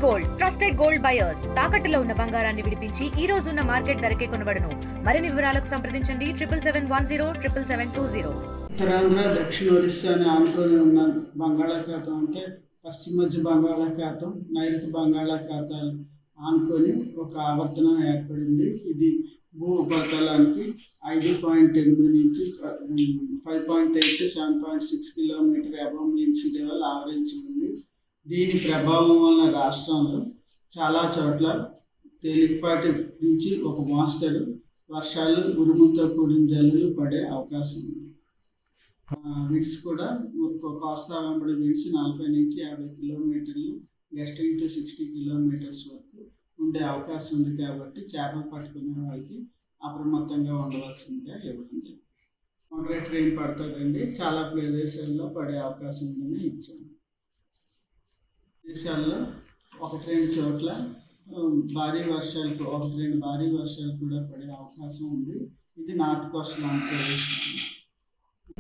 Gold trusted gold buyers తాకట్టులో ఉన్న బంగారాన్ని విడిపించి ఈ రోజు ఉన్న మార్కెట్ ధరకే కొనబడును. మరిన్ని వివరాలకు సంప్రదించండి 7710777020. ఉత్తరాంధ్ర దక్షిణ ఒరిస్సాని ఆనుకొని ఉన్న బంగాళాఖాతం అంటే పశ్చిమ మధ్య బంగాళాఖాతం నైరుతి బంగాళాఖాతాలు ఆనుకొని ఒక ఆవర్తనం ఏర్పడింది. ఇది భూ ఉపరితలానికి 5.8 నుంచి 5.8 to 7.6 kilometre above mean sea level ఆవరించి ఉంది. దీని ప్రభావం వలన రాష్ట్రంలో చాలా చోట్ల తేలికపాటి నుంచి ఒక మోస్తరు వర్షాలు ఉరుములతో కూడిన జల్లులు పడే అవకాశం ఉంది. విండ్స్ కూడా కోస్తా వెంబడి విండ్స్ 40 నుంచి 50 కిలోమీటర్లు గస్టింగ్ టు 60 కిలోమీటర్స్ వరకు ఉండే అవకాశం ఉంది. కాబట్టి చేపలు పట్టుకునే వాళ్ళకి అప్రమత్తంగా ఉండవలసిందిగా ఇవ్వడం జరిగింది. మోడరేట్ రెయిన్ పడుతుందండి, చాలా ప్రదేశాల్లో పడే అవకాశం ఉందని ఇచ్చాము. దేశాల్లో 1-2 చోట్ల భారీ వర్షాలు కూడా పడే అవకాశం ఉంది. ఇది నార్త్ కోస్టల్ ఆంధ్రప్రదేశ్.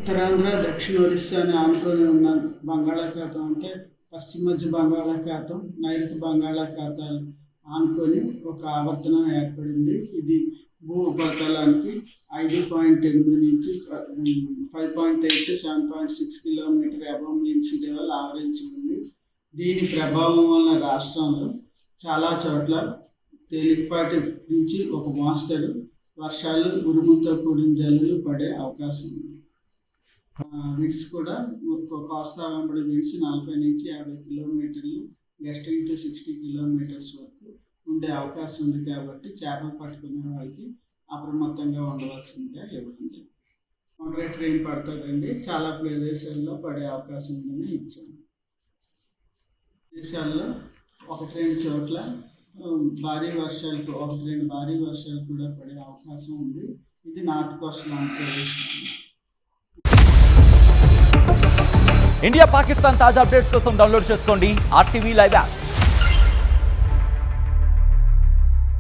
ఉత్తరాంధ్ర దక్షిణ ఒరిస్సాని ఆనుకొని ఉన్న బంగాళాఖాతం అంటే పశ్చిమ మధ్య బంగాళాఖాతం నైరుతి బంగాళాఖాతాలు ఆనుకొని ఒక ఆవర్తనం ఏర్పడింది. ఇది భూ ఉపరితలానికి 5.8 నుంచి 5.8 to 7.6 kilometre above mean sea level ఆవరించి ఉంది. దీని ప్రభావం వలన రాష్ట్రంలో చాలా చోట్ల తేలికపాటి నుంచి ఒక మోస్తరు వర్షాలు ఉరుములతో కూడిన జల్లులు పడే అవకాశం ఉంది. విండ్స్ కూడా కోస్తా వెంబడి విండ్స్ 40 నుంచి 50 కిలోమీటర్లు గస్టింగ్ టు 60 కిలోమీటర్స్ వరకు ఉండే అవకాశం ఉంది. కాబట్టి చేపలు పట్టుకునే వాళ్ళకి అప్రమత్తంగా ఉండవలసిందిగా ఇవ్వడం జరిగింది. మోడరేట్ రెయిన్ పడుతుందండి, చాలా ప్రదేశాల్లో పడే అవకాశం ఉందని ఇచ్చాము. దేశాల్లో 1-2 చోట్ల 1-2 భారీ వర్షాలు కూడా పడే అవకాశం ఉంది. ఇది north coastal Andhra Pradesh. India Pakistan తాజా అప్డేట్స్ కోసం డౌన్లోడ్ చేసుకోండి RTV లైవ్ యాప్.